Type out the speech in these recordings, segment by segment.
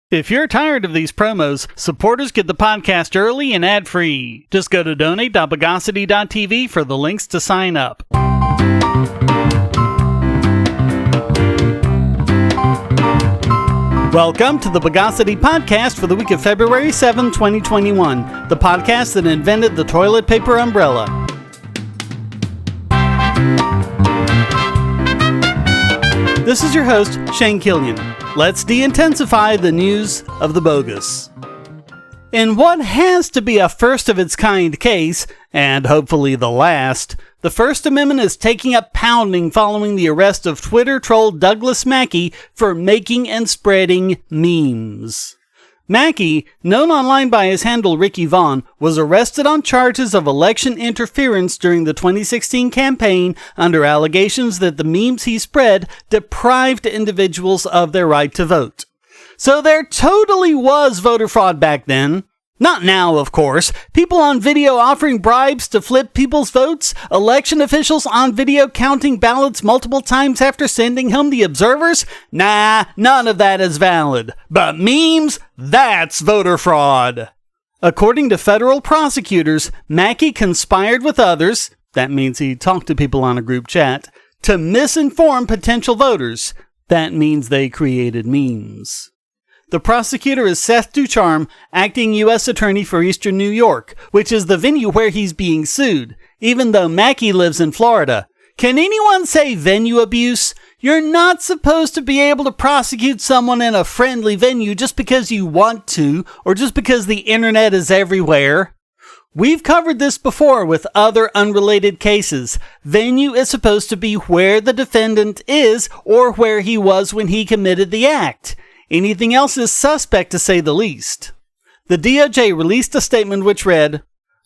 If you're tired of these promos, supporters get the podcast early and ad-free. Just go to donate.bogosity.tv for the links to sign up. Welcome to the Bogosity podcast for the week of February 7, 2021, the podcast that invented the toilet paper umbrella. This is your host, Shane Killian. Let's de-intensify the news of the bogus. In what has to be a first-of-its-kind case, and hopefully the last, the First Amendment is taking a pounding following the arrest of Twitter troll Douglas Mackey for making and spreading memes. Mackey, known online by his handle Ricky Vaughn, was arrested on charges of election interference during the 2016 campaign under allegations that the memes he spread deprived individuals of their right to vote. So there totally was voter fraud back then. Not now, of course. People on video offering bribes to flip people's votes, election officials on video counting ballots multiple times after sending home the observers? Nah, none of that is valid. But memes? That's voter fraud. According to federal prosecutors, Mackey conspired with others, that means he talked to people on a group chat, to misinform potential voters. That means they created memes. The prosecutor is Seth Ducharme, acting U.S. Attorney for Eastern New York, which is the venue where he's being sued, even though Mackey lives in Florida. Can anyone say venue abuse? You're not supposed to be able to prosecute someone in a friendly venue just because you want to, or just because the internet is everywhere. We've covered this before with other unrelated cases. Venue is supposed to be where the defendant is, or where he was when he committed the act. Anything else is suspect, to say the least. The DOJ released a statement which read,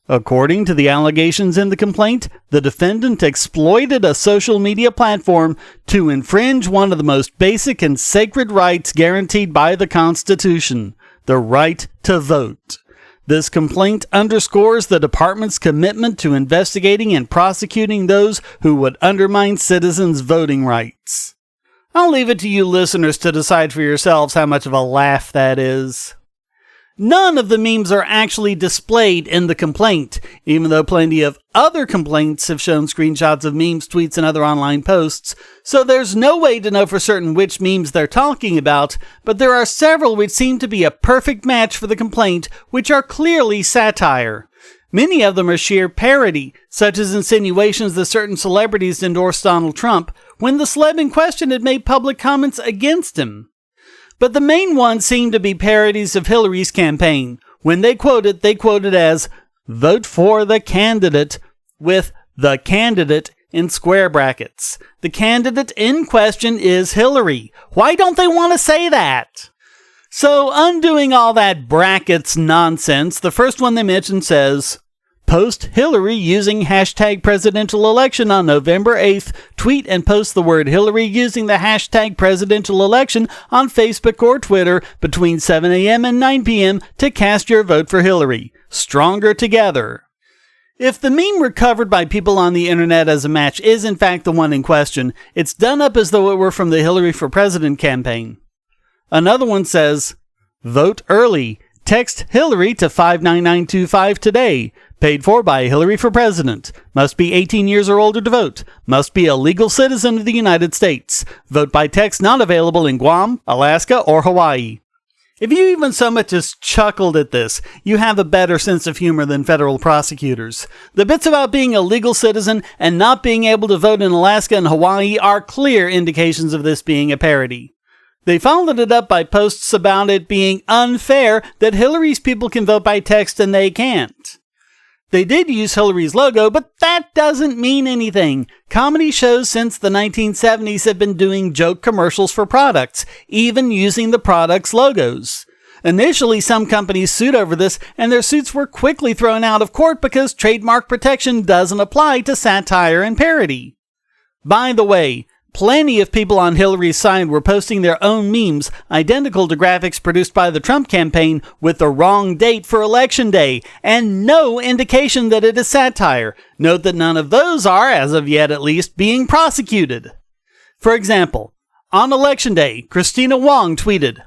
according to the allegations in the complaint, the defendant exploited a social media platform to infringe one of the most basic and sacred rights guaranteed by the Constitution, the right to vote. This complaint underscores the department's commitment to investigating and prosecuting those who would undermine citizens' voting rights. I'll leave it to you listeners to decide for yourselves how much of a laugh that is. None of the memes are actually displayed in the complaint, even though plenty of other complaints have shown screenshots of memes, tweets, and other online posts, so there's no way to know for certain which memes they're talking about, but there are several which seem to be a perfect match for the complaint, which are clearly satire. Many of them are sheer parody, such as insinuations that certain celebrities endorsed Donald Trump, when the celeb in question had made public comments against him. But the main ones seem to be parodies of Hillary's campaign. When they quoted as, "Vote for the candidate," with "the candidate" in square brackets. The candidate in question is Hillary. Why don't they want to say that? So, undoing all that brackets nonsense, the first one they mention says, post Hillary using hashtag presidential election on November 8th. Tweet and post the word Hillary using the hashtag presidential election on Facebook or Twitter between 7 a.m. and 9 p.m. to cast your vote for Hillary. Stronger together. If the meme recovered by people on the internet as a match is in fact the one in question, it's done up as though it were from the Hillary for President campaign. Another one says, vote early. Text Hillary to 59925 today. Paid for by Hillary for President. Must be 18 years or older to vote. Must be a legal citizen of the United States. Vote by text not available in Guam, Alaska, or Hawaii. If you even so much as chuckled at this, you have a better sense of humor than federal prosecutors. The bits about being a legal citizen and not being able to vote in Alaska and Hawaii are clear indications of this being a parody. They followed it up by posts about it being unfair that Hillary's people can vote by text and they can't. They did use Hillary's logo, but that doesn't mean anything. Comedy shows since the 1970s have been doing joke commercials for products, even using the products' logos. Initially, some companies sued over this, and their suits were quickly thrown out of court because trademark protection doesn't apply to satire and parody. By the way, plenty of people on Hillary's side were posting their own memes identical to graphics produced by the Trump campaign with the wrong date for Election Day, and no indication that it is satire. Note that none of those are, as of yet at least, being prosecuted. For example, on Election Day, Christina Wong tweeted,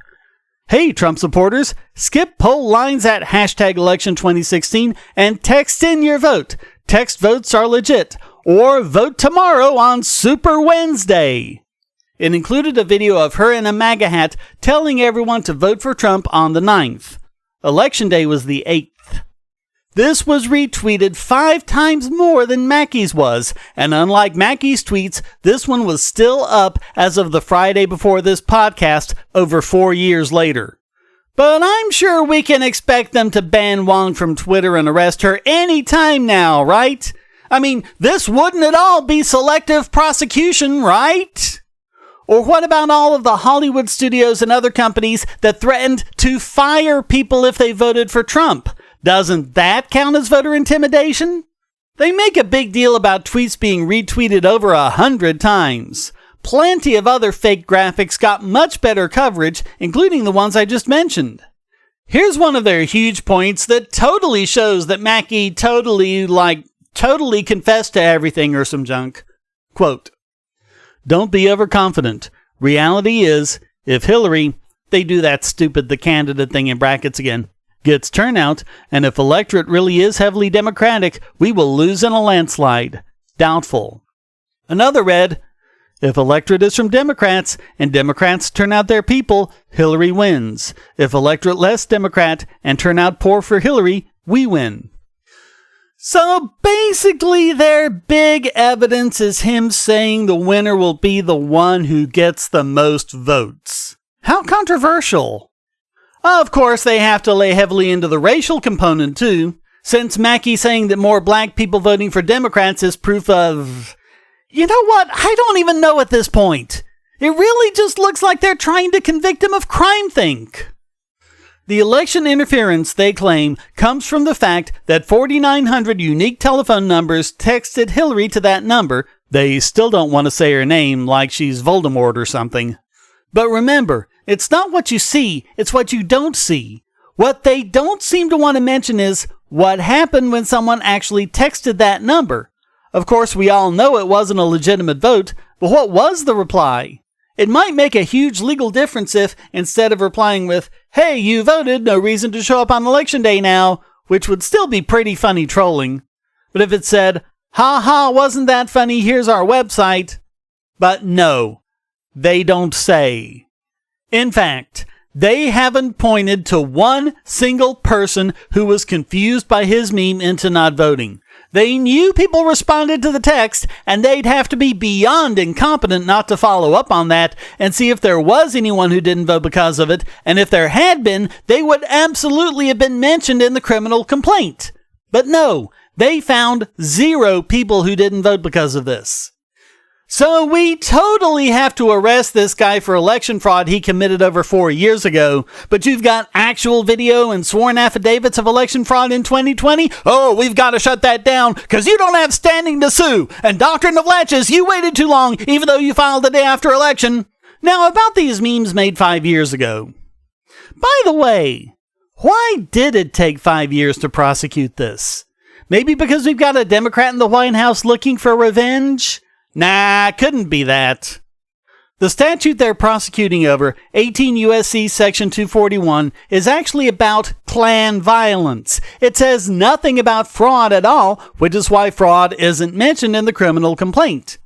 Hey, Trump supporters, skip poll lines at hashtag election 2016 and text in your vote. Text votes are legit. Or vote tomorrow on Super Wednesday. It included a video of her in a MAGA hat telling everyone to vote for Trump on the 9th. Election day was the 8th. This was retweeted 5 times more than Mackey's was, and unlike Mackey's tweets, this one was still up as of the Friday before this podcast, over 4 years later. But I'm sure we can expect them to ban Wong from Twitter and arrest her any time now, right? I mean, this wouldn't at all be selective prosecution, right? Or what about all of the Hollywood studios and other companies that threatened to fire people if they voted for Trump? Doesn't that count as voter intimidation? They make a big deal about tweets being retweeted over 100 times. Plenty of other fake graphics got much better coverage, including the ones I just mentioned. Here's one of their huge points that totally shows that Mackey totally confessed to everything or some junk. Quote, "Don't be overconfident. Reality is, if Hillary, they do that stupid the candidate thing in brackets again, gets turnout, and if electorate really is heavily Democratic, we will lose in a landslide. Doubtful." Another read, "If electorate is from Democrats, and Democrats turn out their people, Hillary wins. If electorate less Democrat, and turnout poor for Hillary, we win." So basically their big evidence is him saying the winner will be the one who gets the most votes. How controversial. Of course, they have to lay heavily into the racial component too, since Mackey saying that more black people voting for Democrats is proof of... You know what? I don't even know at this point. It really just looks like they're trying to convict him of crime-think. The election interference, they claim, comes from the fact that 4,900 unique telephone numbers texted Hillary to that number. They still don't want to say her name like she's Voldemort or something. But remember, it's not what you see, it's what you don't see. What they don't seem to want to mention is what happened when someone actually texted that number. Of course, we all know it wasn't a legitimate vote, but what was the reply? It might make a huge legal difference if, instead of replying with, "Hey, you voted, no reason to show up on election day now," which would still be pretty funny trolling. But if it said, "Ha ha, wasn't that funny, here's our website." But no, they don't say. In fact, they haven't pointed to one single person who was confused by his meme into not voting. They knew people responded to the text, and they'd have to be beyond incompetent not to follow up on that and see if there was anyone who didn't vote because of it, and if there had been, they would absolutely have been mentioned in the criminal complaint. But no, they found 0 people who didn't vote because of this. So we totally have to arrest this guy for election fraud he committed over 4 years ago, but you've got actual video and sworn affidavits of election fraud in 2020? Oh, we've got to shut that down because you don't have standing to sue. And doctrine of latches, you waited too long even though you filed the day after election. Now about these memes made 5 years ago. By the way, why did it take 5 years to prosecute this? Maybe because we've got a Democrat in the White House looking for revenge? Nah, couldn't be that. The statute they're prosecuting over, 18 U.S.C. Section 241, is actually about Klan violence. It says nothing about fraud at all, which is why fraud isn't mentioned in the criminal complaint.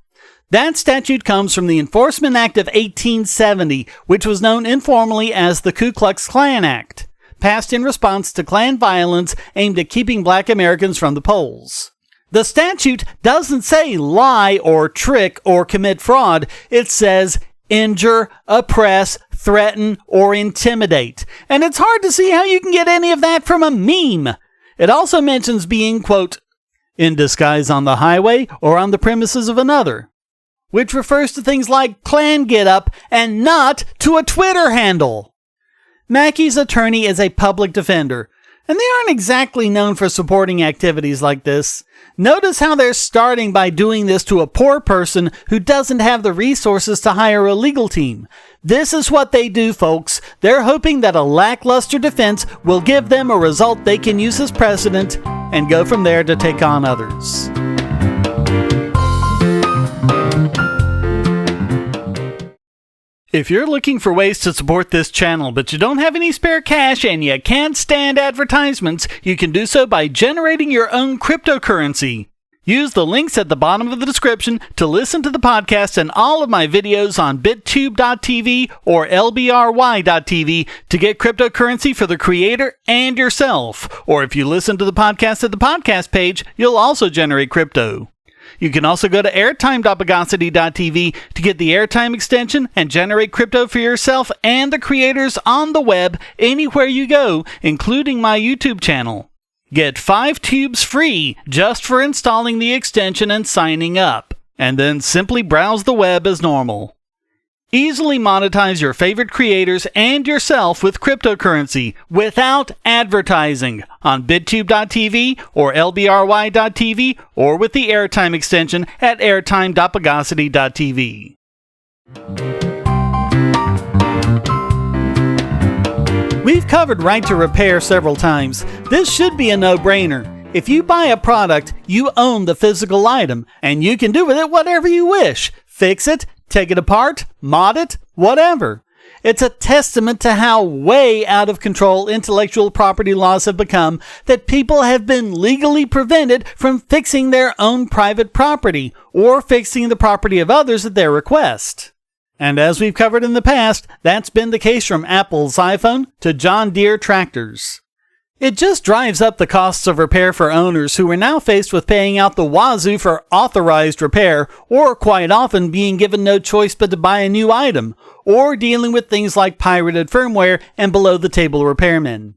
That statute comes from the Enforcement Act of 1870, which was known informally as the Ku Klux Klan Act, passed in response to Klan violence aimed at keeping black Americans from the polls. The statute doesn't say lie or trick or commit fraud. It says injure, oppress, threaten, or intimidate. And it's hard to see how you can get any of that from a meme. It also mentions being, quote, in disguise on the highway or on the premises of another, which refers to things like Klan get-up and not to a Twitter handle. Mackey's attorney is a public defender, and they aren't exactly known for supporting activities like this. Notice how they're starting by doing this to a poor person who doesn't have the resources to hire a legal team. This is what they do, folks. They're hoping that a lackluster defense will give them a result they can use as precedent and go from there to take on others. If you're looking for ways to support this channel, but you don't have any spare cash and you can't stand advertisements, you can do so by generating your own cryptocurrency. Use the links at the bottom of the description to listen to the podcast and all of my videos on bittube.tv or lbry.tv to get cryptocurrency for the creator and yourself. Or if you listen to the podcast at the podcast page, you'll also generate crypto. You can also go to airtime.bogosity.tv to get the airtime extension and generate crypto for yourself and the creators on the web anywhere you go, including my YouTube channel. Get 5 tubes free just for installing the extension and signing up, and then simply browse the web as normal. Easily monetize your favorite creators and yourself with cryptocurrency without advertising on bittube.tv or lbry.tv or with the airtime extension at airtime.bogosity.tv. We've covered right to repair several times. This should be a no-brainer. If you buy a product, you own the physical item, and you can do with it whatever you wish. Fix it, take it apart, mod it, whatever. It's a testament to how way out of control intellectual property laws have become that people have been legally prevented from fixing their own private property or fixing the property of others at their request. And as we've covered in the past, that's been the case from Apple's iPhone to John Deere tractors. It just drives up the costs of repair for owners who are now faced with paying out the wazoo for authorized repair, or quite often being given no choice but to buy a new item, or dealing with things like pirated firmware and below-the-table repairmen.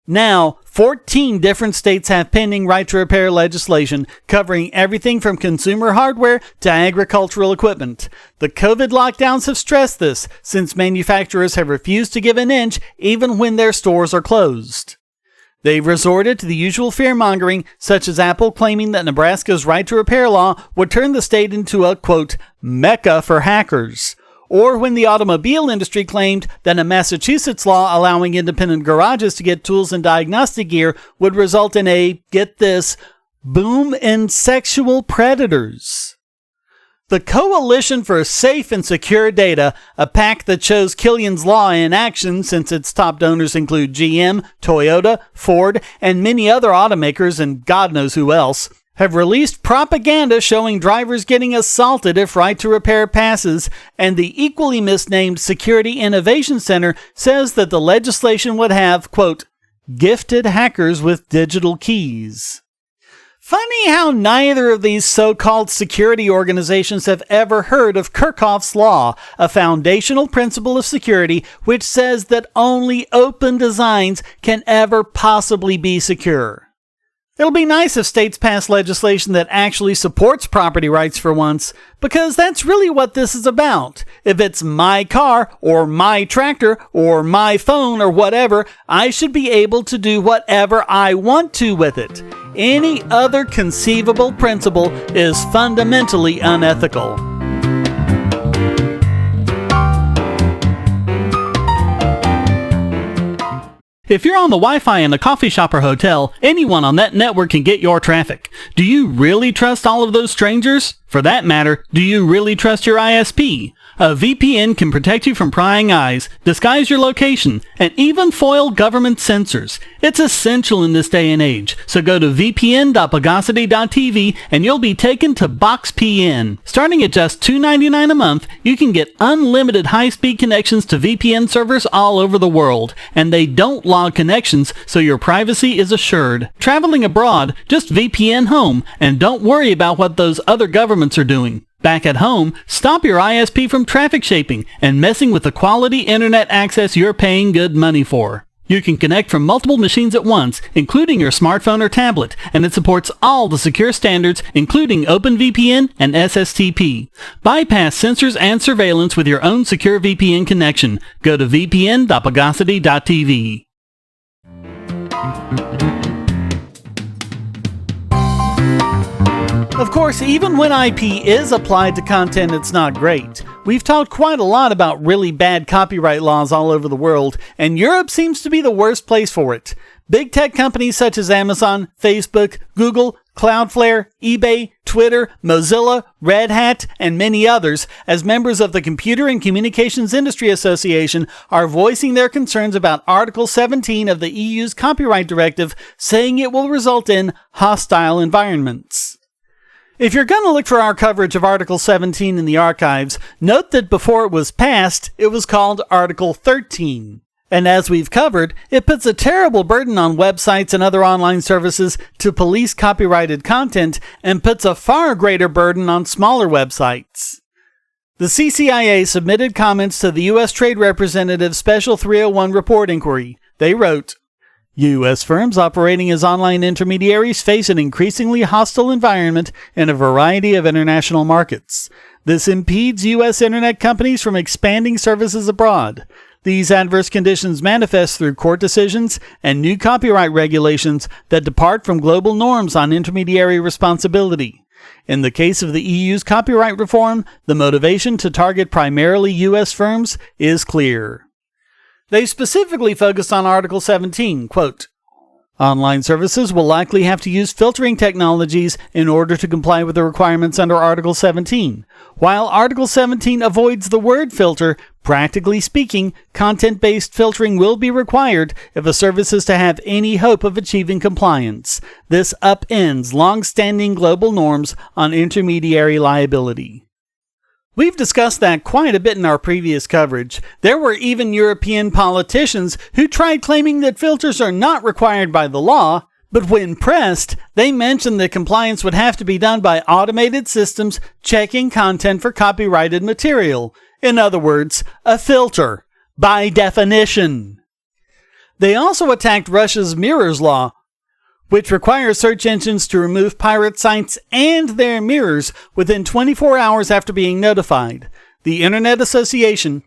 Now, 14 different states have pending right-to-repair legislation covering everything from consumer hardware to agricultural equipment. The COVID lockdowns have stressed this, since manufacturers have refused to give an inch even when their stores are closed. They've resorted to the usual fear-mongering, such as Apple claiming that Nebraska's right-to-repair law would turn the state into a, quote, mecca for hackers. Or when the automobile industry claimed that a Massachusetts law allowing independent garages to get tools and diagnostic gear would result in a, get this, boom in sexual predators. The Coalition for Safe and Secure Data, a PAC that shows Killian's law in action since its top donors include GM, Toyota, Ford, and many other automakers and God knows who else, have released propaganda showing drivers getting assaulted if right to repair passes, and the equally misnamed Security Innovation Center says that the legislation would have, quote, gifted hackers with digital keys. Funny how neither of these so-called security organizations have ever heard of Kirchhoff's Law, a foundational principle of security which says that only open designs can ever possibly be secure. It'll be nice if states pass legislation that actually supports property rights for once, because that's really what this is about. If it's my car, or my tractor, or my phone, or whatever, I should be able to do whatever I want to with it. Any other conceivable principle is fundamentally unethical. If you're on the Wi-Fi in a coffee shop or hotel, anyone on that network can get your traffic. Do you really trust all of those strangers? For that matter, do you really trust your ISP? A VPN can protect you from prying eyes, disguise your location, and even foil government censors. It's essential in this day and age, so go to vpn.bogosity.tv and you'll be taken to BoxPN. Starting at just $2.99 a month, you can get unlimited high-speed connections to VPN servers all over the world, and they don't log connections, so your privacy is assured. Traveling abroad, just VPN home, and don't worry about what those other governments are doing. Back at home, stop your ISP from traffic shaping and messing with the quality internet access you're paying good money for. You can connect from multiple machines at once, including your smartphone or tablet, and it supports all the secure standards, including OpenVPN and SSTP. Bypass censors and surveillance with your own secure VPN connection. Go to vpn.bogosity.tv. Of course, even when IP is applied to content, it's not great. We've talked quite a lot about really bad copyright laws all over the world, and Europe seems to be the worst place for it. Big tech companies such as Amazon, Facebook, Google, Cloudflare, eBay, Twitter, Mozilla, Red Hat, and many others, as members of the Computer and Communications Industry Association, are voicing their concerns about Article 17 of the EU's Copyright Directive, saying it will result in hostile environments. If you're going to look for our coverage of Article 17 in the archives, note that before it was passed, it was called Article 13. And as we've covered, it puts a terrible burden on websites and other online services to police copyrighted content and puts a far greater burden on smaller websites. The CCIA submitted comments to the U.S. Trade Representative's Special 301 report inquiry. They wrote, U.S. firms operating as online intermediaries face an increasingly hostile environment in a variety of international markets. This impedes U.S. internet companies from expanding services abroad. These adverse conditions manifest through court decisions and new copyright regulations that depart from global norms on intermediary responsibility. In the case of the EU's copyright reform, the motivation to target primarily U.S. firms is clear. They specifically focused on Article 17, quote, Online services will likely have to use filtering technologies in order to comply with the requirements under Article 17. While Article 17 avoids the word filter, practically speaking, content-based filtering will be required if a service is to have any hope of achieving compliance. This upends long-standing global norms on intermediary liability. We've discussed that quite a bit in our previous coverage. There were even European politicians who tried claiming that filters are not required by the law, but when pressed, they mentioned that compliance would have to be done by automated systems checking content for copyrighted material. In other words, a filter, by definition. They also attacked Russia's mirrors law, which requires search engines to remove pirate sites and their mirrors within 24 hours after being notified. The Internet Association,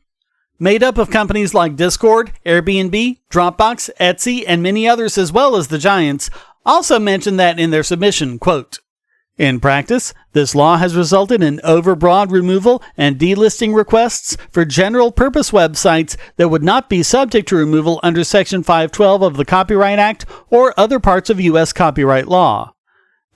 made up of companies like Discord, Airbnb, Dropbox, Etsy, and many others as well as the giants, also mentioned that in their submission, quote, In practice, this law has resulted in overbroad removal and delisting requests for general-purpose websites that would not be subject to removal under Section 512 of the Copyright Act or other parts of U.S. copyright law.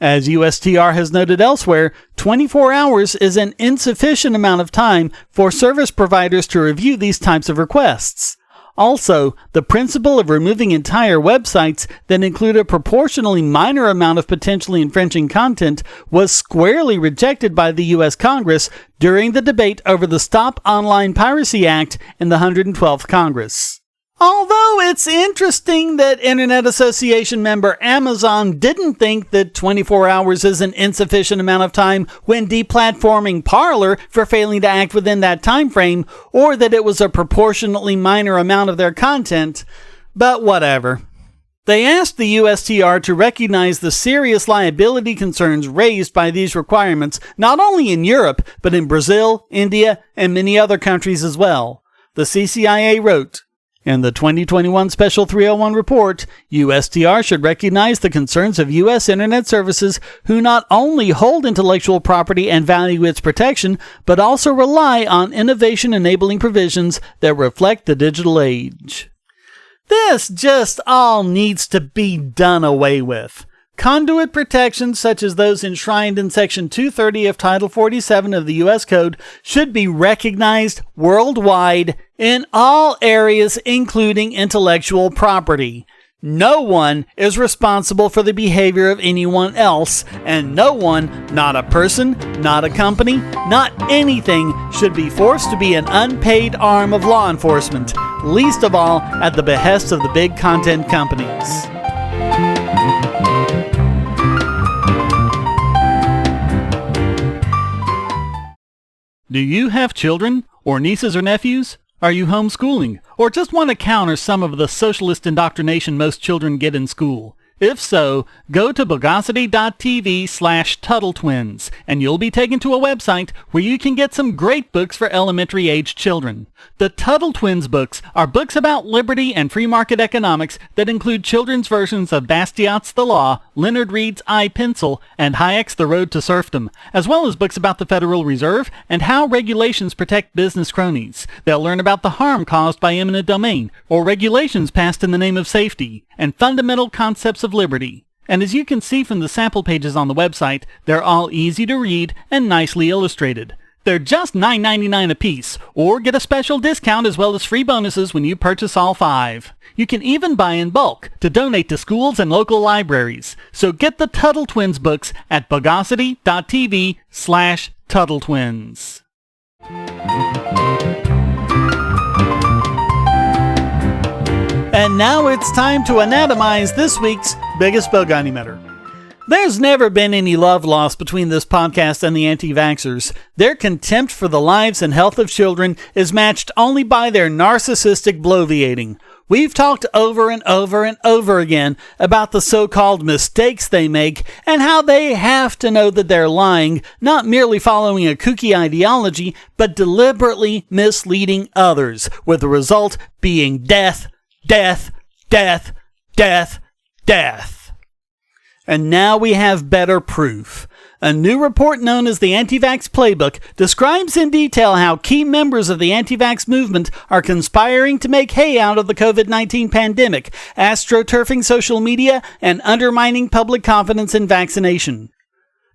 As USTR has noted elsewhere, 24 hours is an insufficient amount of time for service providers to review these types of requests. Also, the principle of removing entire websites that include a proportionally minor amount of potentially infringing content was squarely rejected by the U.S. Congress during the debate over the Stop Online Piracy Act in the 112th Congress. Although it's interesting that Internet Association member Amazon didn't think that 24 hours is an insufficient amount of time when deplatforming Parler for failing to act within that time frame, or that it was a proportionately minor amount of their content, but whatever. They asked the USTR to recognize the serious liability concerns raised by these requirements not only in Europe, but in Brazil, India, and many other countries as well. The CCIA wrote, In the 2021 Special 301 report, USTR should recognize the concerns of U.S. Internet services who not only hold intellectual property and value its protection, but also rely on innovation-enabling provisions that reflect the digital age. This just all needs to be done away with. Conduit protections such as those enshrined in Section 230 of Title 47 of the U.S. Code should be recognized worldwide in all areas, including intellectual property. No one is responsible for the behavior of anyone else, and no one, not a person, not a company, not anything, should be forced to be an unpaid arm of law enforcement, least of all at the behest of the big content companies. Do you have children, or nieces or nephews? Are you homeschooling, or just want to counter some of the socialist indoctrination most children get in school? If so, go to bogosity.tv/TuttleTwins, and you'll be taken to a website where you can get some great books for elementary-aged children. The Tuttle Twins books are books about liberty and free market economics that include children's versions of Bastiat's The Law, Leonard Read's I, Pencil, and Hayek's The Road to Serfdom, as well as books about the Federal Reserve and how regulations protect business cronies. They'll learn about the harm caused by eminent domain, or regulations passed in the name of safety, and fundamental concepts of liberty. And as you can see from the sample pages on the website, they're all easy to read and nicely illustrated. They're just $9.99 a piece, or get a special discount as well as free bonuses when you purchase all 5. You can even buy in bulk to donate to schools and local libraries. So get the Tuttle Twins books at bogosity.tv/TuttleTwins. And now it's time to anatomize this week's biggest Bogon emitter. There's never been any love lost between this podcast and the anti-vaxxers. Their contempt for the lives and health of children is matched only by their narcissistic bloviating. We've talked over and over and over again about the so-called mistakes they make and how they have to know that they're lying, not merely following a kooky ideology, but deliberately misleading others, with the result being death, death, death, death, death. And now we have better proof. A new report known as the Anti-Vax Playbook describes in detail how key members of the anti-vax movement are conspiring to make hay out of the COVID-19 pandemic, astroturfing social media, and undermining public confidence in vaccination.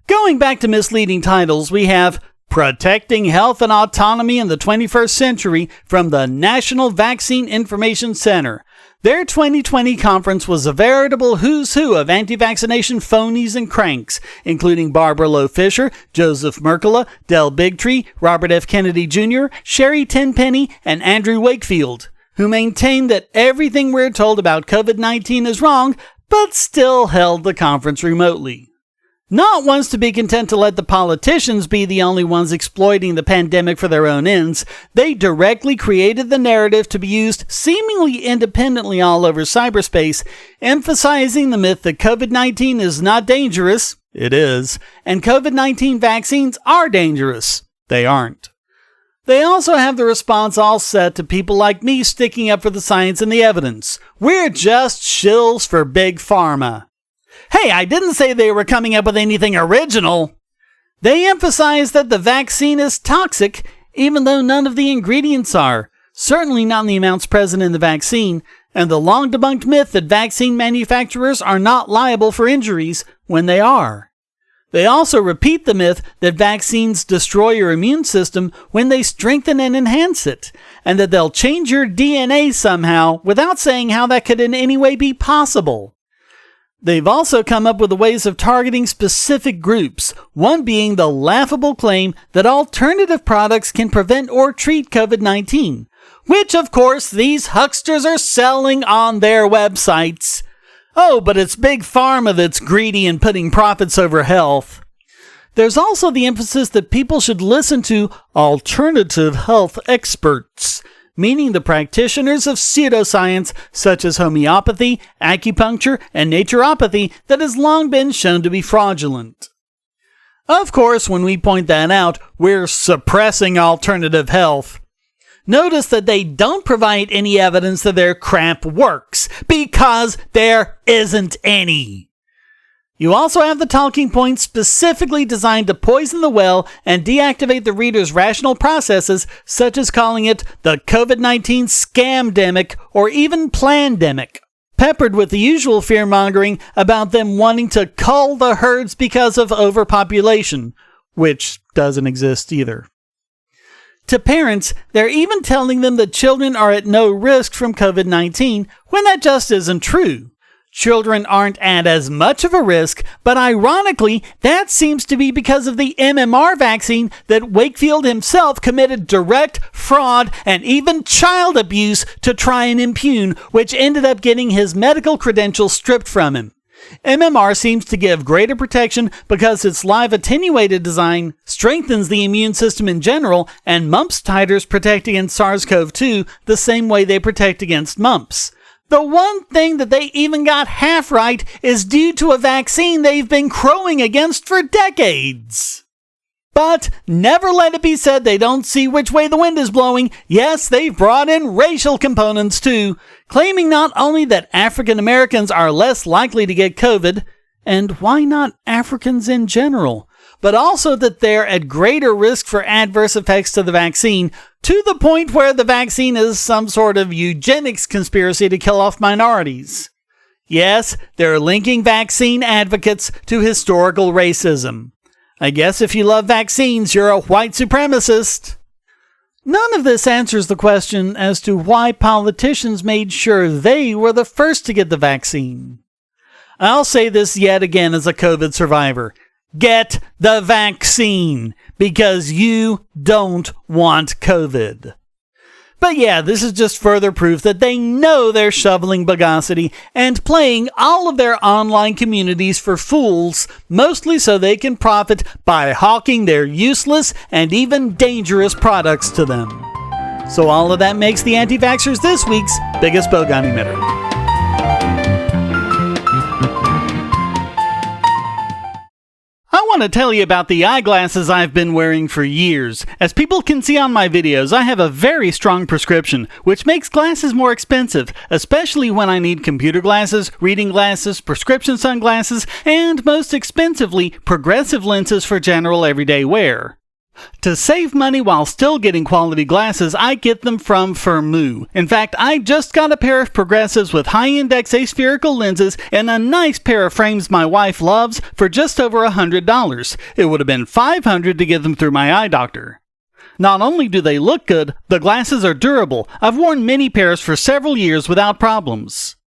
Going back to misleading titles, we have Protecting Health and Autonomy in the 21st Century from the National Vaccine Information Center. Their 2020 conference was a veritable who's who of anti-vaccination phonies and cranks, including Barbara Loe Fisher, Joseph Mercola, Del Bigtree, Robert F. Kennedy Jr., Sherry Tenpenny, and Andrew Wakefield, who maintained that everything we're told about COVID-19 is wrong, but still held the conference remotely. Not once to be content to let the politicians be the only ones exploiting the pandemic for their own ends, they directly created the narrative to be used seemingly independently all over cyberspace, emphasizing the myth that COVID-19 is not dangerous, it is, and COVID-19 vaccines are dangerous, they aren't. They also have the response all set to people like me sticking up for the science and the evidence. We're just shills for Big Pharma. Hey, I didn't say they were coming up with anything original. They emphasize that the vaccine is toxic, even though none of the ingredients are, certainly not in the amounts present in the vaccine, and the long-debunked myth that vaccine manufacturers are not liable for injuries when they are. They also repeat the myth that vaccines destroy your immune system when they strengthen and enhance it, and that they'll change your DNA somehow without saying how that could in any way be possible. They've also come up with ways of targeting specific groups, one being the laughable claim that alternative products can prevent or treat COVID-19, which of course these hucksters are selling on their websites. Oh, but it's Big Pharma that's greedy and putting profits over health. There's also the emphasis that people should listen to alternative health experts, meaning the practitioners of pseudoscience such as homeopathy, acupuncture, and naturopathy that has long been shown to be fraudulent. Of course, when we point that out, we're suppressing alternative health. Notice that they don't provide any evidence that their crap works, because there isn't any. You also have the talking points specifically designed to poison the well and deactivate the reader's rational processes, such as calling it the COVID-19 scamdemic or even plandemic, peppered with the usual fear-mongering about them wanting to cull the herds because of overpopulation, which doesn't exist either. To parents, they're even telling them that children are at no risk from COVID-19 when that just isn't true. Children aren't at as much of a risk, but ironically, that seems to be because of the MMR vaccine that Wakefield himself committed direct fraud and even child abuse to try and impugn, which ended up getting his medical credentials stripped from him. MMR seems to give greater protection because its live attenuated design strengthens the immune system in general, and mumps titers protect against SARS-CoV-2 the same way they protect against mumps. The one thing that they even got half right is due to a vaccine they've been crowing against for decades. But never let it be said they don't see which way the wind is blowing. Yes, they've brought in racial components too, claiming not only that African Americans are less likely to get COVID, and why not Africans in general, but also that they're at greater risk for adverse effects to the vaccine, to the point where the vaccine is some sort of eugenics conspiracy to kill off minorities. Yes, they're linking vaccine advocates to historical racism. I guess if you love vaccines, you're a white supremacist. None of this answers the question as to why politicians made sure they were the first to get the vaccine. I'll say this yet again as a COVID survivor. Get the vaccine, because you don't want COVID. But yeah, this is just further proof that they know they're shoveling Bogosity and playing all of their online communities for fools, mostly so they can profit by hawking their useless and even dangerous products to them. So all of that makes the Anti-vaxxers this week's biggest Bogon emitter. I want to tell you about the eyeglasses I've been wearing for years. As people can see on my videos, I have a very strong prescription, which makes glasses more expensive, especially when I need computer glasses, reading glasses, prescription sunglasses, and most expensively, progressive lenses for general everyday wear. To save money while still getting quality glasses, I get them from Firmoo. In fact, I just got a pair of progressives with high-index aspherical lenses and a nice pair of frames my wife loves for just over $100. It would have been $500 to get them through my eye doctor. Not only do they look good, the glasses are durable. I've worn many pairs for several years without problems.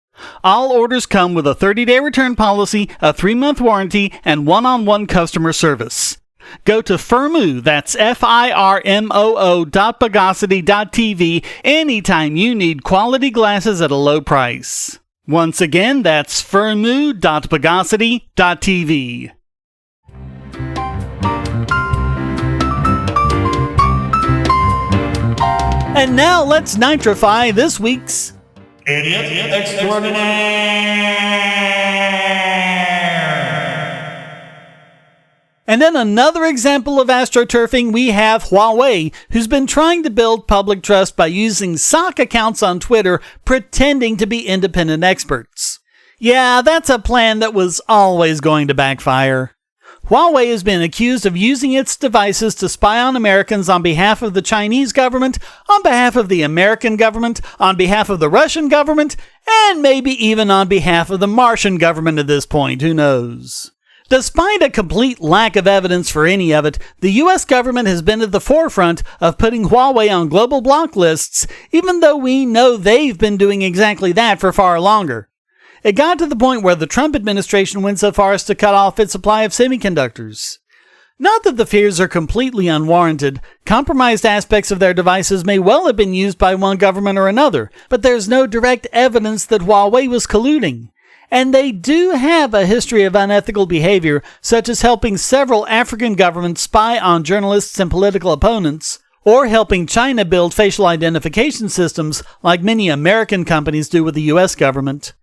All orders come with a 30-day return policy, a 3-month warranty, and one-on-one customer service. Go to Firmoo, that's FIRMOO.Bogosity.tv anytime you need quality glasses at a low price. Once again, that's Firmoo.Bogosity.tv. And now let's nitrify this week's Idiot Extraordinaire. And then another example of astroturfing, we have Huawei, who's been trying to build public trust by using sock accounts on Twitter, pretending to be independent experts. Yeah, that's a plan that was always going to backfire. Huawei has been accused of using its devices to spy on Americans on behalf of the Chinese government, on behalf of the American government, on behalf of the Russian government, and maybe even on behalf of the Martian government at this point, who knows? Despite a complete lack of evidence for any of it, the US government has been at the forefront of putting Huawei on global block lists, even though we know they've been doing exactly that for far longer. It got to the point where the Trump administration went so far as to cut off its supply of semiconductors. Not that the fears are completely unwarranted. Compromised aspects of their devices may well have been used by one government or another, but there's no direct evidence that Huawei was colluding. And they do have a history of unethical behavior, such as helping several African governments spy on journalists and political opponents, or helping China build facial identification systems like many American companies do with the US government.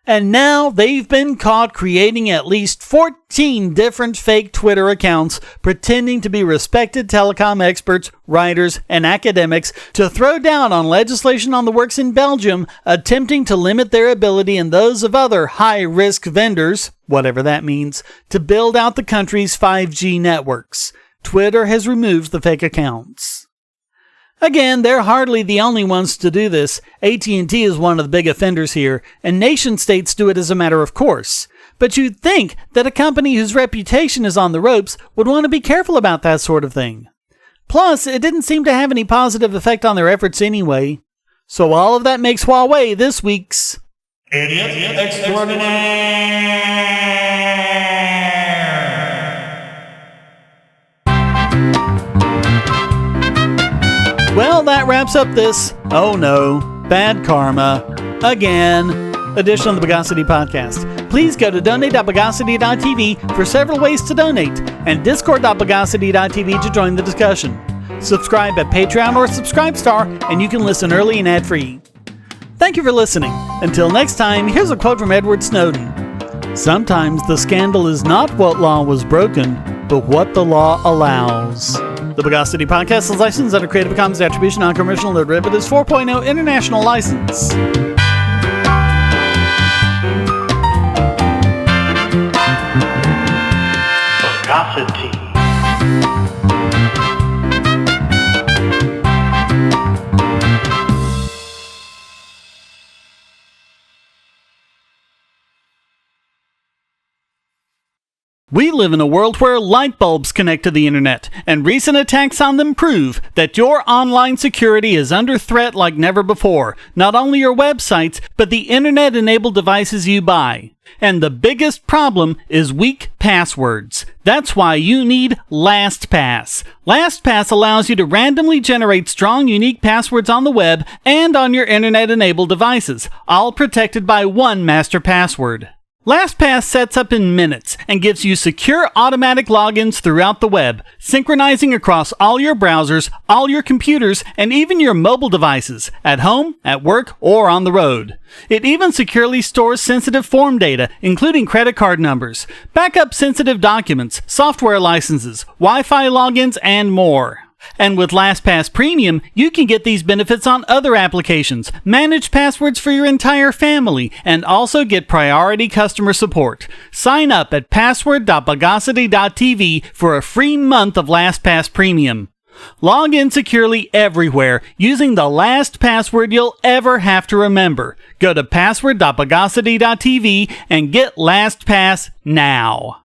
And now they've been caught creating at least 14 different fake Twitter accounts pretending to be respected telecom experts, writers, and academics to throw down on legislation on the works in Belgium, attempting to limit their ability and those of other high-risk vendors, whatever that means, to build out the country's 5G networks. Twitter has removed the fake accounts. Again, they're hardly the only ones to do this. AT&T is one of the big offenders here, and nation-states do it as a matter of course. But you'd think that a company whose reputation is on the ropes would want to be careful about that sort of thing. Plus, it didn't seem to have any positive effect on their efforts anyway. So all of that makes Huawei this week's Idiot Extraordinaire. Well, that wraps up this, oh no, bad karma, again, edition of the Bogosity podcast. Please go to donate.bogosity.tv for several ways to donate, and discord.bogosity.tv to join the discussion. Subscribe at Patreon or Subscribestar, and you can listen early and ad-free. Thank you for listening. Until next time, here's a quote from Edward Snowden. Sometimes the scandal is not what law was broken, but what the law allows. The Bogosity podcast is licensed under Creative Commons Attribution Non-Commercial No Derivatives 4.0 International License. Bogosity. We live in a world where light bulbs connect to the internet, and recent attacks on them prove that your online security is under threat like never before. Not only your websites, but the internet-enabled devices you buy. And the biggest problem is weak passwords. That's why you need LastPass. LastPass allows you to randomly generate strong, unique passwords on the web and on your internet-enabled devices, all protected by one master password. LastPass sets up in minutes and gives you secure automatic logins throughout the web, synchronizing across all your browsers, all your computers, and even your mobile devices, at home, at work, or on the road. It even securely stores sensitive form data, including credit card numbers, backup sensitive documents, software licenses, Wi-Fi logins, and more. And with LastPass Premium, you can get these benefits on other applications, manage passwords for your entire family, and also get priority customer support. Sign up at password.bogosity.tv for a free month of LastPass Premium. Log in securely everywhere using the last password you'll ever have to remember. Go to password.bogosity.tv and get LastPass now.